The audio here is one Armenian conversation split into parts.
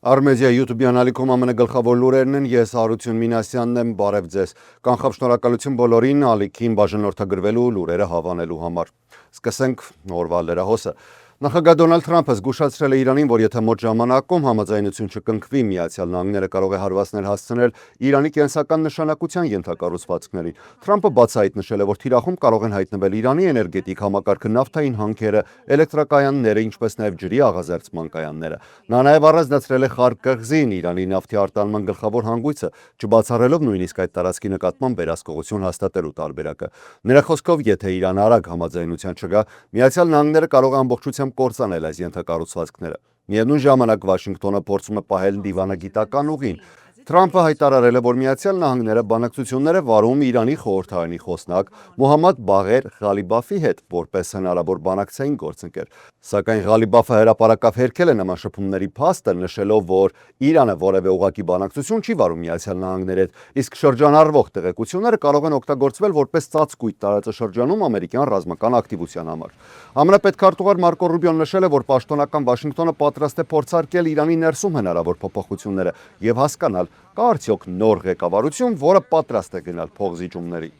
Արմեդիա YouTube-յան ալիքում ամենը գլխավոր լուրերն են, ես Հարություն Մինասյանն եմ, բարև ձեզ։ Կանխավ շնորհակալություն բոլորին ալիքին բաժանորդագրվելու լուրերը հավանելու համար։ Սկսենք օրվա լրահոսը։ Նախագահ Դոնալդ Թրամփը զգուշացրել է Իրանին, որ եթե մոտ ժամանակում համաձայնություն չկնքվի, Միացյալ Նահանգները կարող է հարվածներ հասցնել Իրանի կենսական նշանակության ենթակառուցվածքներին։ Թրամփը բացահայտ նշել է, որ թիրախում կարող են հայտնվել Իրանի էներգետիկ համակարգը, նավթային հանքերը, էլեկտրակայանները, ինչպես նաև ջրի աղազերծման կայանները։ Նա նաև առանձնացրել է Խարկ կղզին Իրանի նավթի արտահանման գլխավոր հանգույցը, չբացառելով նույնիսկ այդ տարածքի նկատմամբ վերահսկողություն հաստատելու տարբերակը։ Նրա խոսքով, եթե Իրանը արագ համաձայնության չգա, Միացյալ Նահանգները կարող է ամբողջությամբ կործանել այս ենթակառուցվածքները։ Միևնույն ժամանակ Վաշինգտոնը փորձում է պահել դիվանագիտական ուղին։ Թրամփը հայտարարել է, որ Միացյալ Նահանգները բանակցություններ է վարում Իրանի խորհրդարանի խոսնակ Մոհամմադ Բաղեր Ղալիբաֆի հետ, որպես հնարավոր բանակցային գործընկեր։ Սակայն Ղալիբաֆը հրապարակավ հերքել է նման շփումների փաստը, նշելով, որ Իրանը որևէ ուղղակի բանակցություն չի վարում Միացյալ Նահանգների հետ, իսկ շրջանառվող տեղեկությունները կարող են օգտագործվել որպես ծածկույթ տարածաշրջանում ամերիկյան ռազմական ակտիվության համար։ ԱՄՆ պետքարտուղար Մարկո Ռուբիոն նշել է, որ պաշտոնական Վաշինգտոնը պատրաստ է փորձարկել Իրանի ներսում հնարավոր փոփոխությունները եւ հասկանալ, կա արդյոք նոր ղեկավարություն, որը պատրաստ է գնալ փոխզիջումների։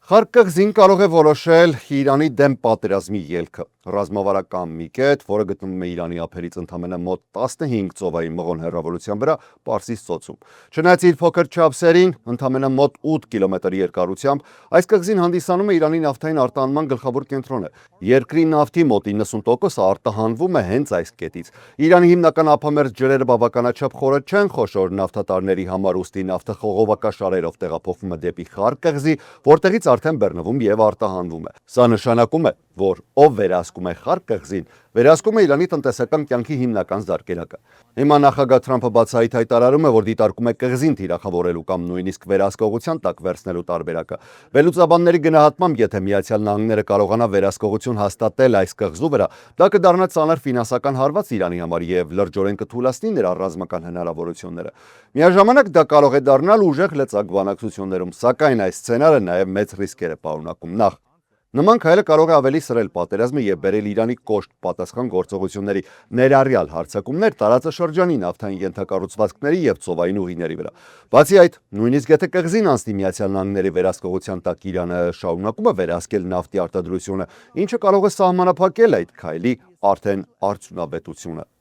Խարկ կղզին կարող է որոշել Իրանի դեմ պատերազմի ելքը։ Ռազմավարական մի կետ, որը գտնվում է Իրանի ափերից ընդամենը մոտ 15 ծովային մղոն հեռավորության վրա, Պարսից ծոցում։ Չնայած իր փոքր չափսերին, ընդամենը մոտ 8 կիլոմետր երկարությամբ, այս կղզին հանդիսանում է Իրանի նավթային արտահանման գլխավոր կենտրոնը։ Երկրի նավթի մոտ 90%-ը արտահանվում է հենց այս կետից։ Իրանի հիմնական ափամերձ ջրերը բավականաչափ խորը չեն խոշոր նավթատարների համար, ուստի նավթը խողովակաշարերով տեղափոխվում է դեպի Խարկ կղզի, որտեղից արդեն բեռնվում եւ արտահանվում է։ Սա նշանակում է, որ ով վերահսկում է Խարկ կղզին, վերահսկում է Իրանի տնտեսական կյանքի հիմնական զարկերակը։ Հիմա նախագահ Թրամփը բացահայտ հայտարարում է, որ դիտարկում է կղզին թիրախավորելու կամ նույնիսկ վերահսկողության տակ վերցնելու տարբերակը։ Վերլուծաբանների գնահատմամբ, եթե Միացյալ Նահանգները կարողանա վերահսկողություն հաստատել այս կղզու վրա, դա կդառնա ծանր ֆինանսական հարված Իրանի համար եւ լրջորեն կթուլացնի նրա ռազմական հնարավորությունները։ Միաժամանակ դա կարող է դառնալ ուժեղ լծակ բանակցություններում, սակայն այս սցենարը նաեւ մեծ ռիսկեր է պարունակում։ Նախ նման քայլը կարող է ավելի սրել պատերազմը եւ բերել Իրանի կոշտ պատասխան գործողությունների, ներառյալ հարձակումներ տարածաշրջանի նավթային ենթակառուցվածքների եւ ծովային ուղիների վրա։ Բացի այդ, նույնիսկ եթե կղզին անցնի Միացյալ Նահանգների վերահսկողության տակ, Իրանը շարունակում է վերահսկել նավթի արտադրությունը, ինչը կարող է սահմանափակել այդ քայլի արդեն արդյունավետությունը։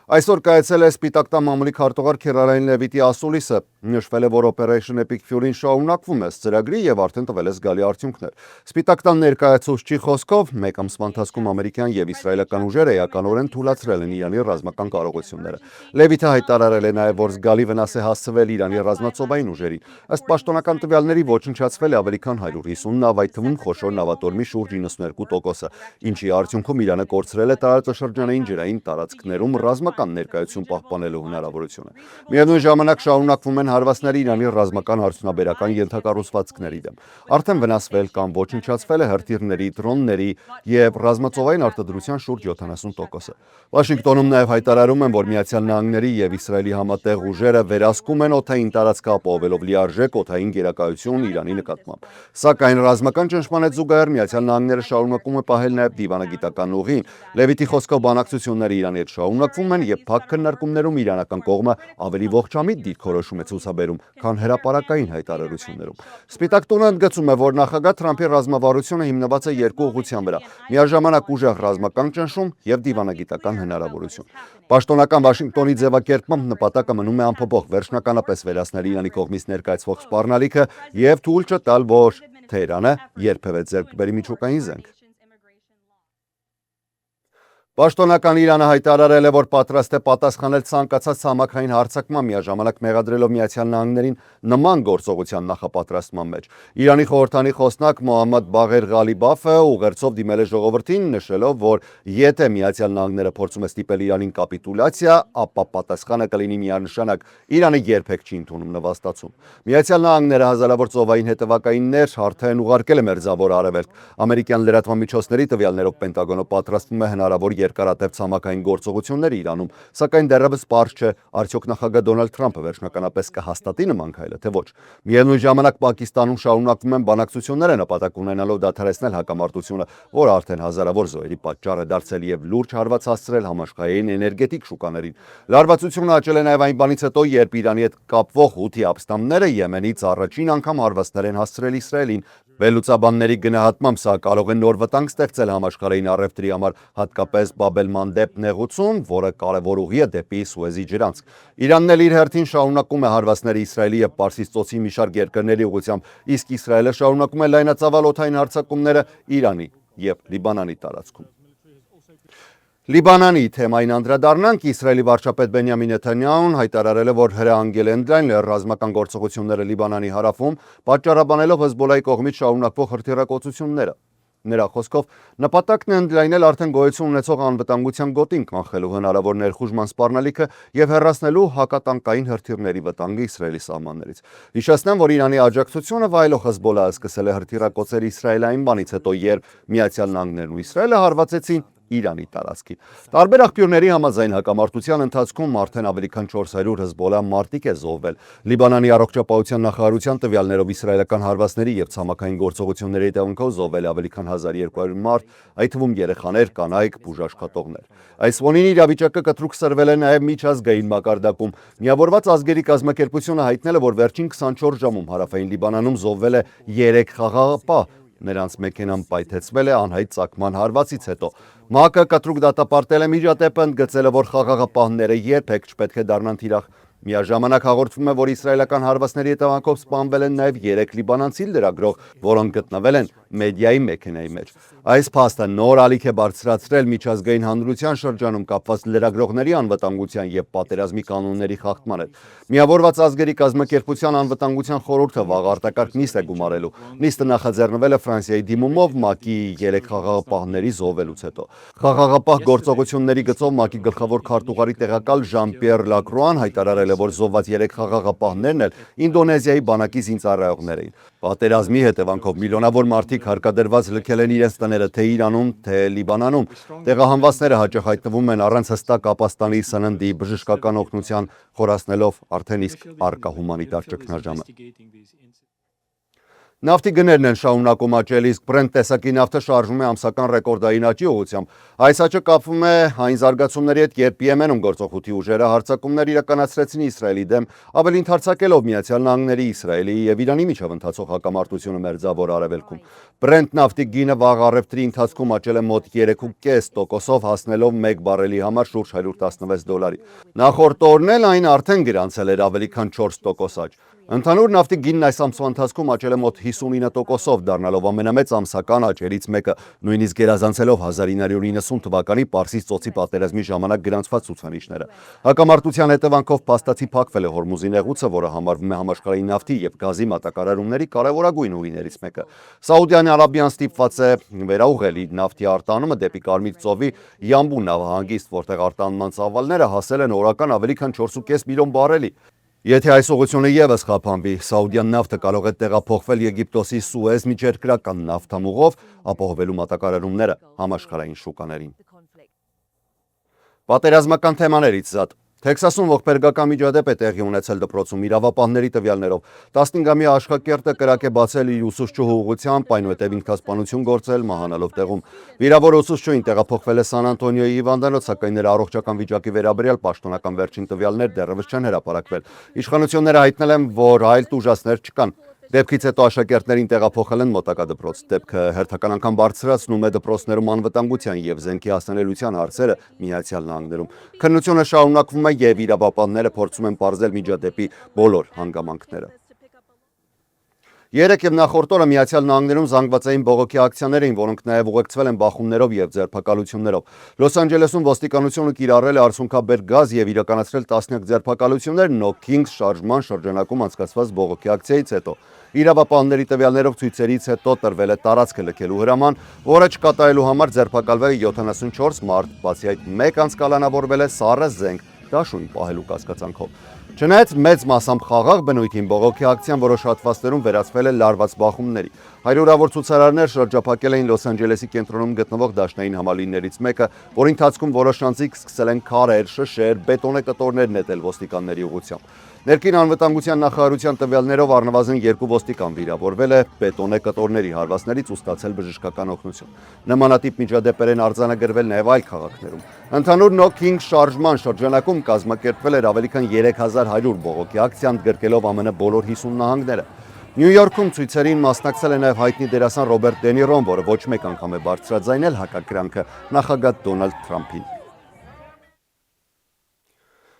Այսօր կայացել է Սպիտակ տան մամուլի քարտուղար Քիրալայն Լևիտի ասուլիսը։ Նշվել է, որ Operation Epic Fury-ն շարունակվում է ըստ ծրագրի եւ արդեն տվել է զգալի արդյունքներ։ Սպիտակ տան ներկայացուցչի խոսքով, մեկ ամսվա ընթացքում ամերիկյան եւ իսրայելական ուժերը էականորեն թուլացրել են Իրանի ռազմական կարողությունները։ Լևիթը հայտարարել է նաեւ, որ զգալի վնաս է հասցվել Իրանի ռազմածովային ուժերին։ Ըստ պաշտոնական տվյալների ոչնչացվել է ավելի քան 150 նավ, այդ թվում խոշոր նավատորմի շուրջ 92%, ինչի արդյունքում Իրանը կորցրել է տարածաշրջանային ջրային տարածքներում ռազմական ներկայություն պահպանելու հնարավորությունը։ Միևնույն ժամանակ շարունակվում են հարվածները Իրանի ռազմական արդյունաբերական ենթակառուցվածքների դեմ։ Արդեն վնասվել կամ ոչնչացվել է հրթիռների, դրոնների եւ ռազմածովային արտադրության շուրջ 70%։ Վաշինգտոնում նաեւ հայտարարում են, որ Միացյալ Նահանգների եւ Իսրայելի համատեղ ուժերը վերահսկում են օդային տարածքը, ապահովելով լիարժեք օդային գերակայություն Իրանի նկատմամբ։ Սակայն ռազմական ճնշման հետ զուգահեռ Միացյալ Նահանգները շարունակում է պահել նաեւ դիվանագիտական ուղին։ Լևիտի խոսքով բանակցությունները Իրանի հետ շարունակվում են եւ փակ քննարկումներում իրանական կողմը ավելի ողջամիտ դիրքորոշում է ցուցաբերում, քան հրապարակային հայտարարություններում։ Սպիտակ տունը ընդգծում է, որ նախագահ Թրամփի ռազմավարությունը հիմնված է երկու ուղղության վրա՝ միաժամանակ ուժեղ ռազմական ճնշում եւ դիվանագիտական հնարավորություն։ Պաշտոնական Վաշինգտոնի ձևակերպմամբ նպատակը մնում է անփոփոխ, վերջնականապես վերացնել Իրանի կողմից ներկայացվող սպառնալիքը եւ թույլ չտալ, որ Թեհրանը երբևէ ձեռք բերի միջուկային զենք։ Պաշտոնական Իրանը հայտարարել է, որ պատրաստ է պատասխանել ցանկացած ցամաքային հարձակման, միաժամանակ մեղադրելով Միացյալ Նահանգներին նման գործողության նախապատրաստման մեջ։ Իրանի խորհրդանի խոսնակ Մոհամմադ Բաղեր Ղալիբաֆը ուղերձով դիմել է ժողովրդին, նշելով, որ եթե Միացյալ Նահանգները փորձում է ստիպել Իրանին կապիտուլյացիա, ապա պատասխանը կլինի միանշանակ՝ Իրանը երբեք չի ընդունում նվաստացում։ Միացյալ Նահանգները հազարավոր ծովային հետևակայիններ արդեն ուղարկել է Մերձավոր Արևելք։ Ամերիկյան լրատվամիջոցների տվյալներով Պենտագոնը պատրաստվում է հնարավոր երկարատև ցամաքային գործողություններ Իրանում, սակայն դեռևս պարզ չէ, արդյոք նախագահ Դոնալդ Թրամփը վերջնականապես կհաստատի նման քայլը, թե ոչ։ Միևնույն ժամանակ Պակիստանում շարունակվում են բանակցությունները նպատակ ունենալով դադարեցնել հակամարտությունը, որը արդեն հազարավոր զոհերի պատճառ է դարձել եւ լուրջ հարված հասցրել համաշխարհային էներգետիկ շուկաներին։ Լարվածությունը աճել է նաեւ այն բանից հետո, երբ Իրանի հետ կապվող Հութի ապստամբները Եմենից առաջին անգամ հարվածներ են հասցրել Իսրայելին։ Վերլուծաբանների գնահատմամբ սա կարող է նոր վտանգ ստեղծել համաշխարհային առևտրի համար, հատկապես Բաբ-էլ-Մանդեբ նեղուցում, որը կարևոր ուղի է դեպի Սուեզի ջրանցք։ Իրանն էլ իր հերթին շարունակում է հարվածները Իսրայելի եւ Պարսից ծոցի մի շարք երկրների ուղղությամբ, իսկ Իսրայելը շարունակում է լայնածավալ օդային հարձակումները Իրանի եւ Լիբանանի տարածքում։ Լիբանանի թեմային անդրադառնանք, Իսրայելի վարչապետ Բենյամին Նեթանյահուն հայտարարել է, որ հրահանգել են ռազմական գործողությունները Լիբանանի հարավում, պատճառաբանելով Հեզբոլայի կողմից շարունակվող հրթիռակոծությունները։ Նրա խոսքով նպատակն է ընդլայնել արդեն գոյություն ունեցող անվտանգության գոտին կանխելու հնարավոր ներխուժման սպառնալիքը եւ հեռացնելու հակատանկային հրթիռների վտանգը Իսրայելի սահմաններից։ Հիշեցնեմ, որ Իրանի աջակցությունը վայելող Հեզբոլահը սկսել է հրթիռակոծել Իսրայելային բանից հետո, երբ Միացյալ Նահանգներն ու Իսրայելը հարվածեցին Իրանի տարածքին։ Տարբեր աղբյուրների համաձայն հակամարտության ընթացքում արդեն ավելի քան 400 Հեզբոլա մարտիկ է զոհվել։ Լիբանանի առողջապահության նախարարության տվյալներով իսրայելական հարվածների եւ ցամաքային գործողությունների հետևանքով զոհվել ավելի քան 1200 մարդ, այդ թվում երեխաներ, կանայք, բուժաշխատողներ։ Այս ֆոնին իրավիճակը կտրուկ սրվել է նաեւ միջազգային մակարդակում։ Միավորված ազգերի կազմակերպությունը հայտնել է, որ վերջին 24 ժամում հարավային Լիբանանում զոհվել է 3 խաղաղապահ։ Նրանց մեքենան պայթեցվել է անհայտ ծագման հարվածից հետո։ ՄԱԿ-ը կտրուկ դատապարտել է միջադեպը, ընդգծել է, որ խաղաղապահները երբեք չպետք է դառնան թիրախ։ Միաժամանակ հաղորդվում է, որ իսրայելական հարվածների հետևանքով սպանվել են նաև 3 լիբանանցի լրագրող, որոնք գտնվել են մեդիայի մեքենայի մեջ։ Այս փաստը նոր ալիք է բարձրացրել միջազգային հանրության շրջանում կապված լրագրողների անվտանգության եւ պատերազմի կանոնների խախտման հետ։ Միավորված ազգերի կազմակերպության անվտանգության խորհուրդը վաղ արտակարգ նիստ է գումարելու։ Նիստը նախաձեռնվել է Ֆրանսիայի դիմումով ՄԱԿ-ի 3 խաղաղապահների զոհվելուց հետո։ Խաղաղապահ գործողությունների գծով ՄԱԿ-ի գլխավոր քարտուղարի տեղակալ Ժան-Պիեր Լակրուան հայտարարել է, որ զոհված 3 խաղաղապահներն էլ Ինդոնեզիայի բանակի զինծառայողներ էին։ Պատերազմի հետևանքով միլիոնավոր մարդիկ հարկադրված լքել են իրենց տները թե Իրանում, թե Լիբանանում։ Տեղահանվածները հաճախ հայտնվում են առանց հստակ ապաստանի, սննդի, բժշկական օգնության, խորացնելով արդեն իսկ առկա հումանիտար ճգնաժամը։ Նավթի գներն են շարունակում աճել, իսկ Brent տեսակի նավթը շարժվում է ամսական ռեկորդային աճի ուղղությամբ։ Այս աճը կապվում է այն զարգացումների հետ, երբ Եմենում գործող Հութի ուժերը հարձակումներ իրականացրեցին Իսրայելի դեմ, ավելի ընդարձակելով Միացյալ Նահանգների, Իսրայելի եւ Իրանի միջև ընթացող հակամարտությունը Մերձավոր Արևելքում։ Brent նավթի գինը վաղ առևտրի ընթացքում աճել է մոտ 3.5%-ով, հասնելով 1 բարելի համար շուրջ $116։ Նախորդ օրն էլ այն արդեն գրանցել էր ավելի քան 4% աճ։ Ընդհանուր նավթի գինն այս ամսվա ընթացքում աճել է մոտ 59%-ով, դառնալով ամենամեծ ամսական աճերից մեկը, նույնիսկ գերազանցելով 1990 թվականի Պարսից ծոցի պատերազմի ժամանակ գրանցված ցուցանիշները։ Հակամարտության հետևանքով փաստացի փակվել է Հորմուզի նեղուցը, որը համարվում է համաշխարհային նավթի եւ գազի մատակարարումների կարևորագույն ուղիներից մեկը։ Սաուդյան Արաբիան ստիպված է վերաուղղել իր նավթի արտանումը դեպի Կարմիր ծովի Յամբու նավահանգիստ, որտեղ արտանման ծավալները հասել են օրական ավելի քան 4.5 միլիոն բարելի։ Եթե այս ուղղությունը եւս խափանվի, Սաուդյան նավթը կարող է տեղափոխվել Եգիպտոսի Սուեզ միջերկրական նավթամուղով, ապահովելու մատակարարումները համաշխարհային շուկաներին։ Պատերազմական թեմաներից զատ Թեքսասում ողբերգական միջադեպ է տեղի ունեցել դպրոցում իրավապահների տվյալներով 15-ամյա Աշխակերտը կրակ է բացել իր ուսուցչուհու ուղղությամբ, այնուհետև ինքնասպանություն գործել, մահանալով տեղում։ Վիրավոր ուսուցչուհին տեղափոխվել է Սան Անտոնիոյի հիվանդանոց, սակայն նրա առողջական վիճակի վերաբերյալ պաշտոնական վերջին տվյալներ դեռևս չեն հրապարակվել։ Իշխանությունները հայտնել են, որ այլ տուժածներ չկան։ Դեպքից հետո աշակերտներին տեղափոխել են մոտակա դպրոց։ Դեպքը հերթական անգամ բարձրացնում է դպրոցներում անվտանգության եւ զենքի հասանելիության հարցերը Միացյալ Նահանգներում։ Քննությունը շարունակվում է եւ իրավապահները փորձում են պարզել միջադեպի բոլոր հանգամանքները։ Երեկ եւ նախորդ օրը Միացյալ Նահանգներում զանգվածային բողոքի ակցիաներ էին, որոնք նաեւ ուղեկցվել են բախումներով եւ ձերբակալություններով։ Լոս Անջելեսում ոստիկանությունը կիրառել է արցունքաբեր գազ եւ իրականացրել տասնյակ ձերբակալություններ No Kings շարժման շրջանակում անցկացված բողոքի ակցիայից հետո։ Իրավապահների տվյալներով ցույցերից հետո տրվել է տարածքը լքելու հրաման, որը չկատարելու համար ձերբակալվել է 74 մարդ, բացի այդ մեկ անց կալանավորվել է սառը զենք դաշույն պահելու կասկածանքով։ Չնայած մեծ մասամբ խաղաղ բնույթին բողոքի ակցիան որոշ հատվածներում վերածվել է լարված բախումների։ Հարյուրավոր ցուցարարներ շրջափակել էին Լոս Անջելեսի կենտրոնում գտնվող դաշնային համալիրներից մեկը, որի ընթացքում որոշ անձինք սկսել են քարեր, շշեր, բետոնե կտորներ նետել ոստիկանների ուղղությամբ։ Ներքին անվտանգության նախարարության տվյալներով առնվազն 2 ոստիկան վիրավորվել է բետոնե կտորների հարվածներից ու ստացել բժշկական օգնություն։ Նմանատիպ միջադեպեր են արձանագրվել նաև այլ քաղաքներում։ Ընդհանուր Նոքինգ շարժման շրջանակում կազմակերպվել էր ավելի քան 3100 բողոքի ակցիա, ընդգրկելով ԱՄՆ բոլոր 50 նահանգները։ Նյու Յորքում ցույցերին մասնակցել է նաև հայտնի դերասան Ռոբերտ Դե Նիրոն, որը ոչ մեկ անգամ է բարձրաձայնել հակակրանքը նախագահ Դոնալդ Թրամփին։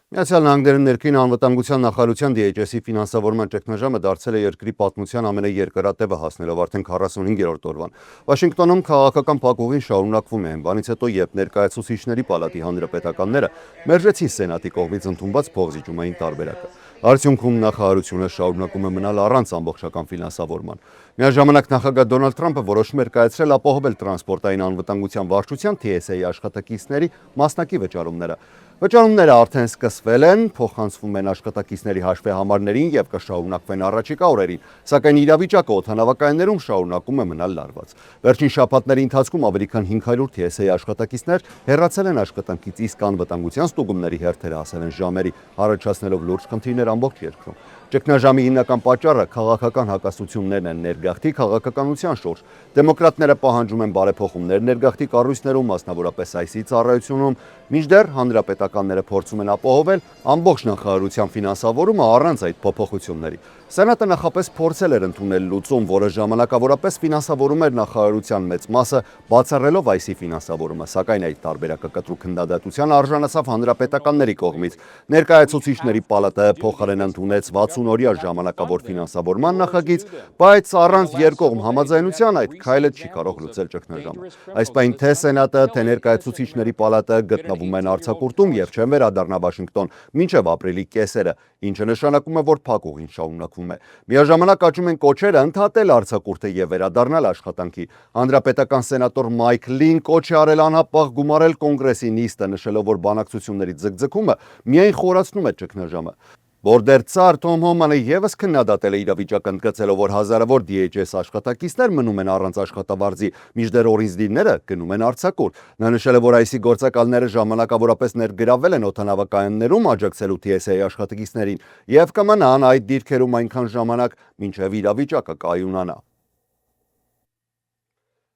Միացյալ Նահանգներում ներքին անվտանգության նախարարության DHS-ի ֆինանսավորման ճգնաժամը դարձել է երկրի պատմության ամենաերկրատևը, հասնելով արդեն 45-րդ օրվան։ Վաշինգտոնում քաղաքական փակուղին շարունակվում է, այնից հետո, երբ ներկայացուցիչների պալատի հանրապետականները մերժեցին Սենատի կողմից ընդունված փոխզիջումային տարբերակը։ Արդյունքում նախարարությունը շարունակում է մնալ առանց ամբողջական ֆինանսավորման։ Միաժամանակ նախագահ Դոնալդ Թրամփը որոշում էր կայացրել ապահովել տրանսպորտային անվտանգության վարչության TSA աշխատակիցների մասնակի վճարումները։ Վճարումները արդեն սկսվել են, փոխանցվում են աշխատակիցների հաշվեհամարներին եւ կշարունակվեն առաջիկա օրերին, սակայն իրավիճակը օդանավակայաններում շարունակում է մնալ լարված։ Վերջին շաբաթների ընթացքում ավելի քան 500 TSA աշխատակիցներ հեռացել են աշխատանքից, իսկ անվտանգության ստուգումների հերթերը հասել են ժամերի, առաջացնելով լուրջ խնդիրներ ամբողջ երկրում։ Ճգնաժամի հիմնական պատճառը քաղաքական հակասություններն են ներգաղթի քաղաքականության շուրջ։ Դեմոկրատները պահանջում են բարեփոխումներ ներգաղթի կառույցներում, մասնավորապես այս ծառայությունում, մինչդեռ հանրապետականները փորձում են ապահովել ամբողջ նախարարության ֆինանսավորումը առանց այդ փոփոխությունների։ Սենատը նախապես փորձել էր ընդունել լուծում, որը ժամանակավորապես ֆինանսավորում էր նախարարության մեծ մասը, բացառելով այս ֆինանսավորումը, սակայն այդ տարբերակը կտրուկ քննադատության արժանացավ հանրապետականների կողմից։ Ներկայացուցիչների պալատը փոխարեն ընդունեց 60-օրյա ժամանակավոր ֆինանսավորման նախագիծ, բայց առանց երկկողմ համաձայնության այդ քայլը չի կարող լուծել ճգնաժամը։ Այս պահին թե Սենատը, թե Ներկայացուցիչների պալատը գտնվում են արձակուրդում եւ չեն վերադառնա Վաշինգտոն մինչեւ ապրիլի կեսերը, ինչը նշանակում է, որ փակուղին շարունակվում է։ Միաժամանակ աճում են կոչերը ընդհատել արձակուրդը եւ վերադառնալ աշխատանքի։ Հանրապետական սենատոր Մայք Լին կոչ է արել անհապաղ գումարել կոնգրեսի նիստը, նշելով, որ բանակցությունների ձգձգումը միայն խորացնում է ճգնաժամը։ Բորդեր ծառ Թոմ Հոմանը եւս քննադատել է իրավիճակը, ընդգծելով, որ հազարավոր DHS աշխատակիցներ մնում են առանց աշխատավարձի, մինչդեռ օրենսդիրները գնում են արձակուրդ։ Նա նշել է, որ այսի գործակալները ժամանակավորապես ներգրավվել են օդանավակայաններում աջակցելու TSA աշխատակիցներին եւ կմնան այդ դիրքերում այնքան ժամանակ, մինչեւ իրավիճակը կայունանա։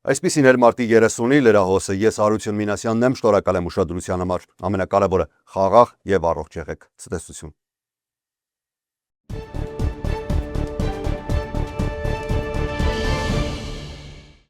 Այսպիսին էր մարտի 30-ի լրահոսը, ես Հարություն Մինասյանն եմ, շնորհակալ եմ ուշադրության համար, ամենակարևորը խաղաղ եւ առողջ եղեք, ցտեսություն։